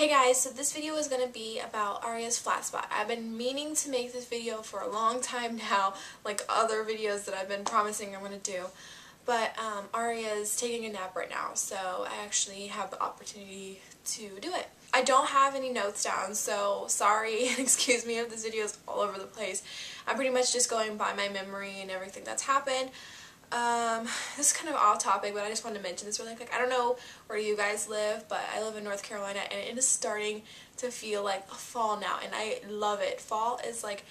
Hey guys, so this video is going to be about Aria's flat spot. I've been meaning to make this video for a long time now, like other videos that I've been promising I'm going to do. But Aria's taking a nap right now, so I actually have the opportunity to do it. I don't have any notes down, so sorry and excuse me if this video is all over the place. I'm pretty much just going by my memory and everything that's happened. This is kind of off topic, but I just wanted to mention this really quick. I don't know where you guys live, but I live in North Carolina, and it is starting to feel like fall now, and I love it. Fall is like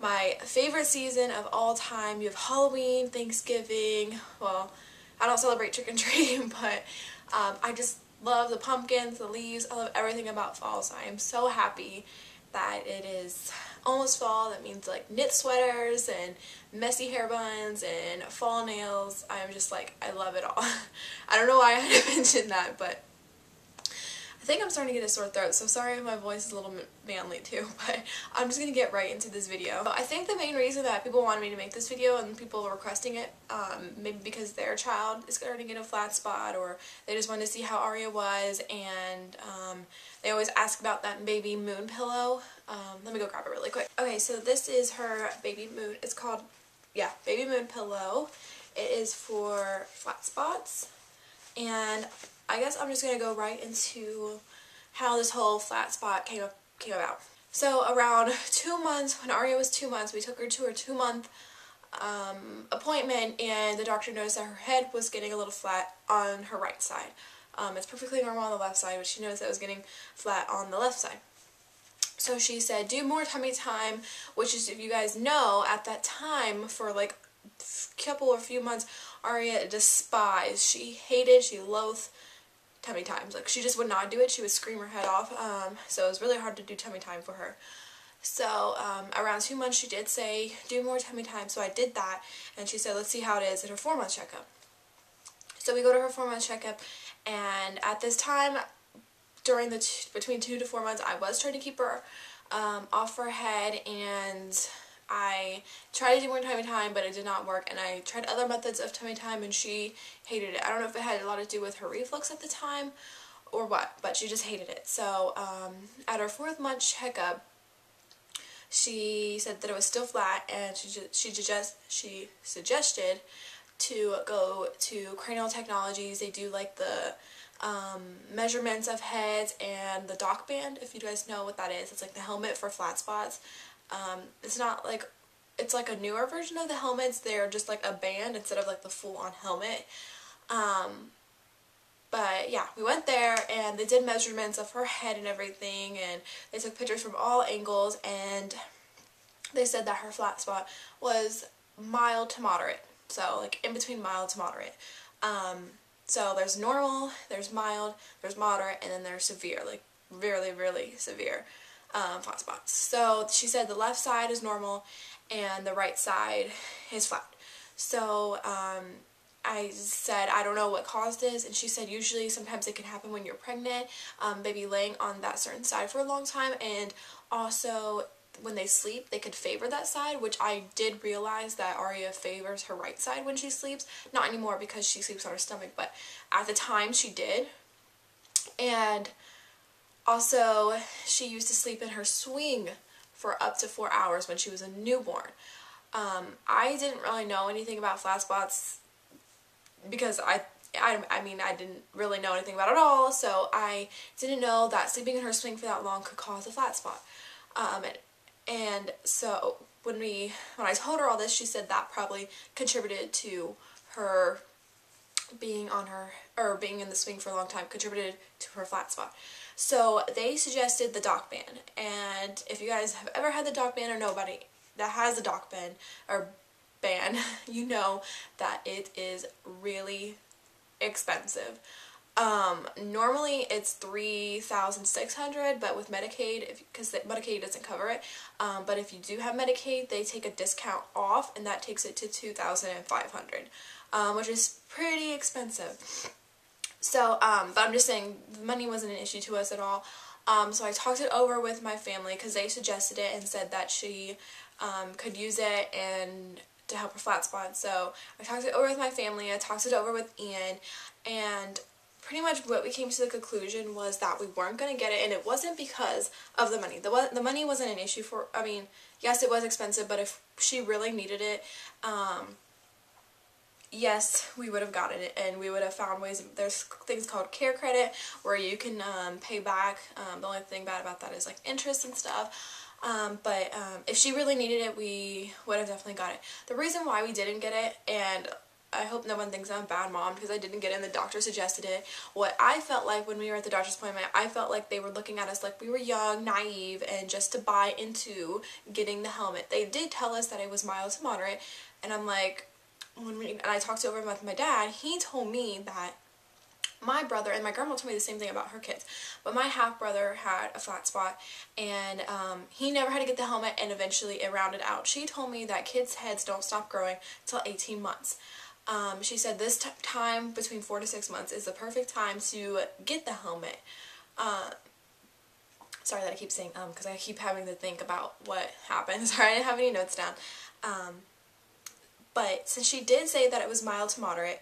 my favorite season of all time. You have Halloween, Thanksgiving. Well, I don't celebrate trick and treating, but I just love the pumpkins, the leaves. I love everything about fall, so I am so happy that it is almost fall. That means like knit sweaters and messy hair buns and fall nails. I'm just like, I love it all. I don't know why I had to mention that, but I think I'm starting to get a sore throat, so sorry if my voice is a little manly too, but I'm just going to get right into this video. I think the main reason that people wanted me to make this video and people were requesting it, maybe because their child is starting to get a flat spot, or they just wanted to see how Aria was, and they always ask about that baby moon pillow. Let me go grab it really quick. Okay, so this is her baby moon. It's called, yeah, baby moon pillow. It is for flat spots, and I guess I'm just going to go right into how this whole flat spot came about. So around 2 months, when Aria was 2 months, we took her to her 2-month appointment, and the doctor noticed that her head was getting a little flat on her right side. It's perfectly normal on the left side, but she noticed that it was getting flat on the left side. So she said, do more tummy time, which is, if you guys know, at that time, for like a couple or few months, Aria despised, she hated, she loathed tummy times. Like, she just would not do it. She would scream her head off. So it was really hard to do tummy time for her. So around 2 months, she did say, do more tummy time. So I did that, and she said, let's see how it is at her 4-month checkup. So we go to her 4-month checkup, and at this time, during the between 2 to 4 months, I was trying to keep her off her head, and I tried to do more tummy time, but it did not work, and I tried other methods of tummy time, and she hated it. I don't know if it had a lot to do with her reflux at the time or what, but she just hated it. So at her 4th-month checkup, she said that it was still flat, and she suggested to go to Cranial Technologies. They do like the measurements of heads and the dock band, if you guys know what that is. It's like the helmet for flat spots. It's not like, it's like a newer version of the helmets. They're just like a band instead of like the full-on helmet. But yeah, we went there, and they did measurements of her head and everything, and they took pictures from all angles, and they said that her flat spot was mild to moderate. So like in between mild to moderate. So there's normal, there's mild, there's moderate, and then there's severe, like really, really severe flat spots. So she said the left side is normal and the right side is flat. So I said, I don't know what caused this, and she said usually sometimes it can happen when you're pregnant, maybe laying on that certain side for a long time, and also when they sleep, they could favor that side, which I did realize that Aria favors her right side when she sleeps. Not anymore because she sleeps on her stomach, but at the time she did. And also, she used to sleep in her swing for up to 4 hours when she was a newborn. I didn't really know anything about flat spots because I mean, I didn't really know anything about it at all, so I didn't know that sleeping in her swing for that long could cause a flat spot. And so when I told her all this, she said that probably contributed to her being in the swing for a long time, contributed to her flat spot. So they suggested the dock band, and if you guys have ever had the dock band, or nobody that has a dock band or band, you know that it is really expensive. Normally it's $3,600, but with Medicaid, because Medicaid doesn't cover it, but if you do have Medicaid, they take a discount off, and that takes it to $2,500, which is pretty expensive. So, but I'm just saying, the money wasn't an issue to us at all. So I talked it over with my family, because they suggested it and said that she could use it and to help her flat spot. So I talked it over with my family, I talked it over with Ian, and pretty much what we came to the conclusion was that we weren't going to get it, and it wasn't because of the money. The money wasn't an issue for, I mean, yes, it was expensive, but if she really needed it, yes, we would have gotten it, and we would have found ways. There's things called care credit where you can pay back. The only thing bad about that is like interest and stuff. But if she really needed it, we would have definitely got it. The reason why we didn't get it, and I hope no one thinks I'm a bad mom because I didn't get it and the doctor suggested it. What I felt like when we were at the doctor's appointment, I felt like they were looking at us like we were young, naive, and just to buy into getting the helmet. They did tell us that it was mild to moderate, and I'm like, and I talked over with my dad, he told me that my brother, and my grandma told me the same thing about her kids, but my half-brother had a flat spot, and he never had to get the helmet, and eventually it rounded out. She told me that kids' heads don't stop growing till 18 months. She said this time between 4 to 6 months is the perfect time to get the helmet. Sorry that I keep saying because I keep having to think about what happened. Sorry, I didn't have any notes down. But since she did say that it was mild to moderate,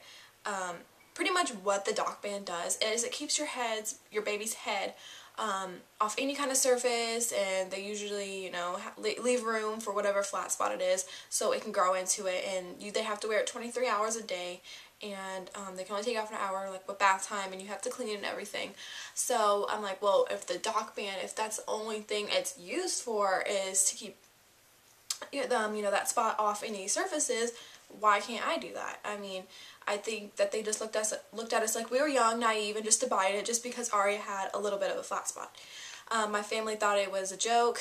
pretty much what the dock band does is it keeps your baby's head off any kind of surface, and they usually, you know, leave room for whatever flat spot it is so it can grow into it, and they have to wear it 23 hours a day, and they can only take off an hour, like with bath time, and you have to clean it and everything. So I'm like, well, if the dock band, if that's the only thing it's used for is to keep you know, that spot off any surfaces, why can't I do that? I mean, I think that they just looked at us like we were young, naive, and just debated it just because Aria had a little bit of a flat spot. My family thought it was a joke.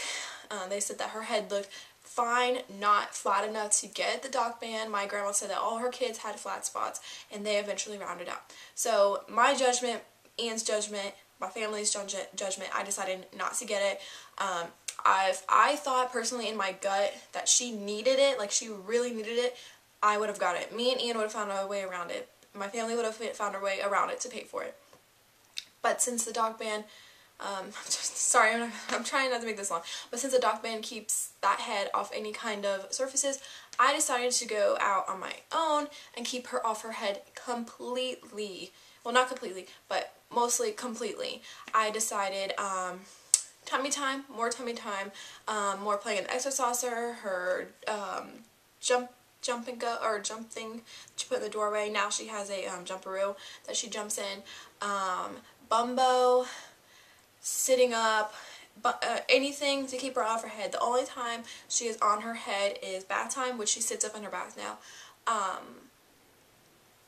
They said that her head looked fine, not flat enough to get the dock band. My grandma said that all her kids had flat spots, and they eventually rounded out. So my judgment, Ian's judgment, my family's judgment, I decided not to get it. I thought personally in my gut that she needed it, like she really needed it, I would have got it. Me and Ian would have found a way around it. My family would have found a way around it to pay for it. But since the dock band, sorry, I'm trying not to make this long, but since the dock band keeps that head off any kind of surfaces, I decided to go out on my own and keep her off her head completely. Well, not completely, but mostly completely. I decided tummy time, more playing an exerciser, her jump and go, or jump thing she put in the doorway. Now she has a jumperoo that she jumps in. Bumbo, sitting up, anything to keep her off her head. The only time she is on her head is bath time, which she sits up in her bath now.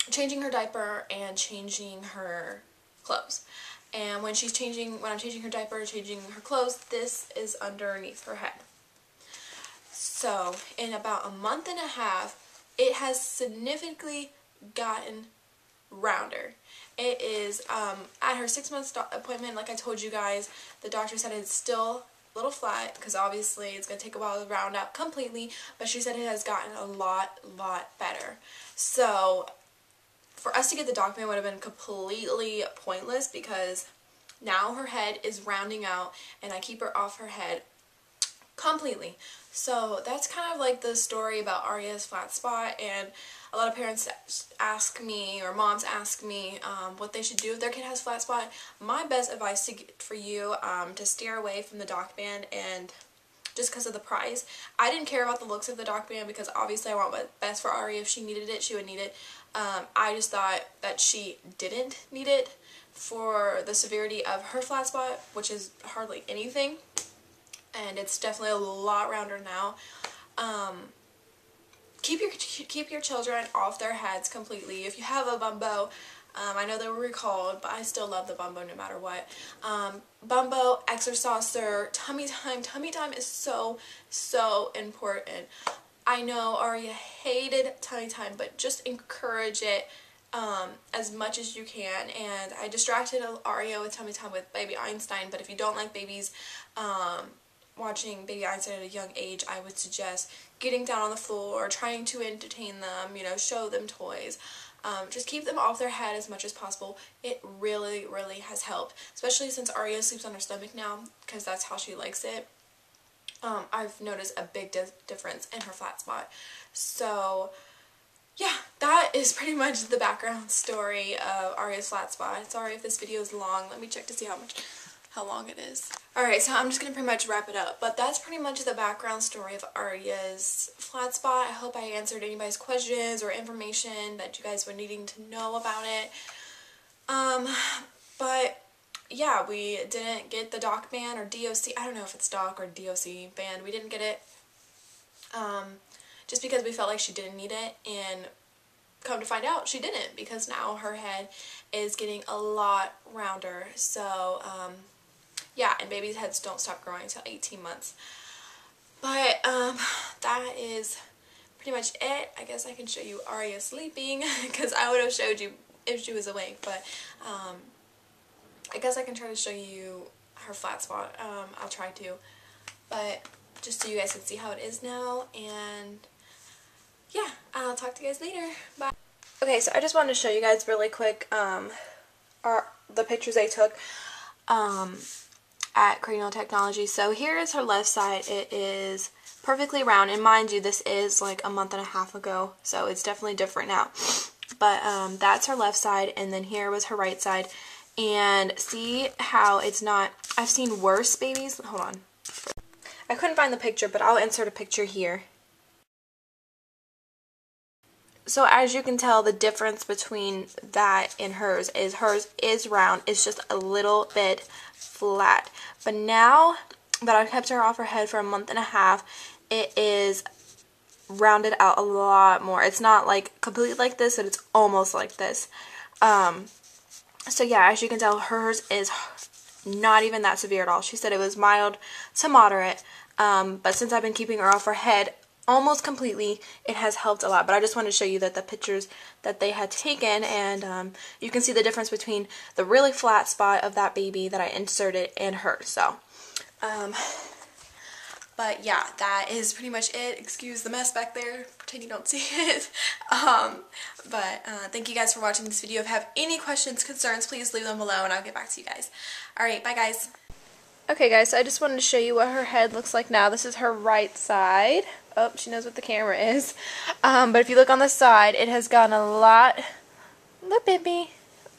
Changing her diaper and changing her clothes. And when I'm changing her diaper, changing her clothes, this is underneath her head. So in about a month and a half, it has significantly gotten rounder. It is, at her 6-month appointment, like I told you guys, the doctor said it's still a little flat, because obviously it's going to take a while to round out completely, but she said it has gotten a lot better. So for us to get the dock band would have been completely pointless, because now her head is rounding out, and I keep her off her head completely. So that's kind of like the story about Aria's flat spot, and a lot of parents ask me, or moms ask me, what they should do if their kid has flat spot. My best advice for you to steer away from the dock band, and just because of the price. I didn't care about the looks of the dock band because obviously I want what's best for Aria. If she needed it, she would need it. I just thought that she didn't need it for the severity of her flat spot, which is hardly anything. And it's definitely a lot rounder now. Keep your children off their heads completely. If you have a bumbo, I know they were recalled, but I still love the bumbo no matter what. Bumbo, exerciser, tummy time. Tummy time is so important. I know Aria hated tummy time, but just encourage it as much as you can. And I distracted Aria with tummy time with Baby Einstein, but if you don't like babies watching Baby Einstein at a young age, I would suggest getting down on the floor, trying to entertain them, you know, show them toys. Just keep them off their head as much as possible. It really has helped, especially since Aria sleeps on her stomach now, because that's how she likes it. I've noticed a big difference in her flat spot. So yeah, that is pretty much the background story of Aria's flat spot. Sorry if this video is long. Let me check to see how long it is. Alright, so I'm just going to pretty much wrap it up. But that's pretty much the background story of Aria's flat spot. I hope I answered anybody's questions or information that you guys were needing to know about it. But yeah, we didn't get the doc ban or DOC. I don't know if it's doc or DOC ban. We didn't get it just because we felt like she didn't need it, and come to find out she didn't, because now her head is getting a lot rounder. So yeah, and babies' heads don't stop growing until 18 months. But that is pretty much it. I guess I can show you Aria sleeping because I would have showed you if she was awake, but I guess I can try to show you her flat spot. I'll try to, but just so you guys can see how it is now. And yeah, I'll talk to you guys later. Bye. Okay, so I just wanted to show you guys really quick the pictures I took at Cranial Technology. So here is her left side. It is perfectly round, and mind you, this is like a month and a half ago, so it's definitely different now. But that's her left side, and then here was her right side. And see how it's not, I've seen worse babies. Hold on. I couldn't find the picture, but I'll insert a picture here. So as you can tell, the difference between that and hers is round. It's just a little bit flat. But now that I've kept her off her head for a month and a half, it is rounded out a lot more. It's not like completely like this, but it's almost like this. So yeah, as you can tell, hers is not even that severe at all. She said it was mild to moderate, but since I've been keeping her off her head almost completely, it has helped a lot. But I just wanted to show you that the pictures that they had taken, and you can see the difference between the really flat spot of that baby that I inserted and her. So, but yeah, that is pretty much it. Excuse the mess back there. Pretend you don't see it. But thank you guys for watching this video. If you have any questions, concerns, please leave them below and I'll get back to you guys. Alright, bye guys. Okay guys, so I just wanted to show you what her head looks like now. This is her right side. Oh, she knows what the camera is. But if you look on the side, it has gotten a lot, look baby,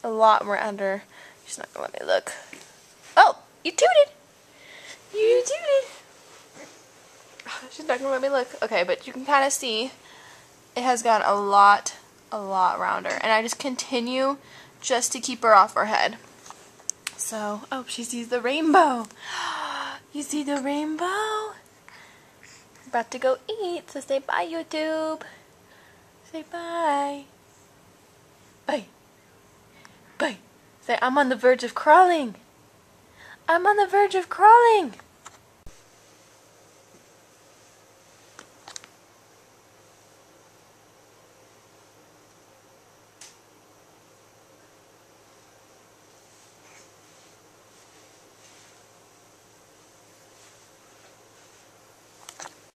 a lot more under. She's not going to let me look. Oh, you tooted. You tooted. She's not gonna let me look. Okay, but you can kind of see it has gotten a lot rounder, and I just continue just to keep her off her head. So, oh, she sees the rainbow. You see the rainbow? About to go eat, so say bye, YouTube. Say bye. Bye. Bye. Say, I'm on the verge of crawling. I'm on the verge of crawling.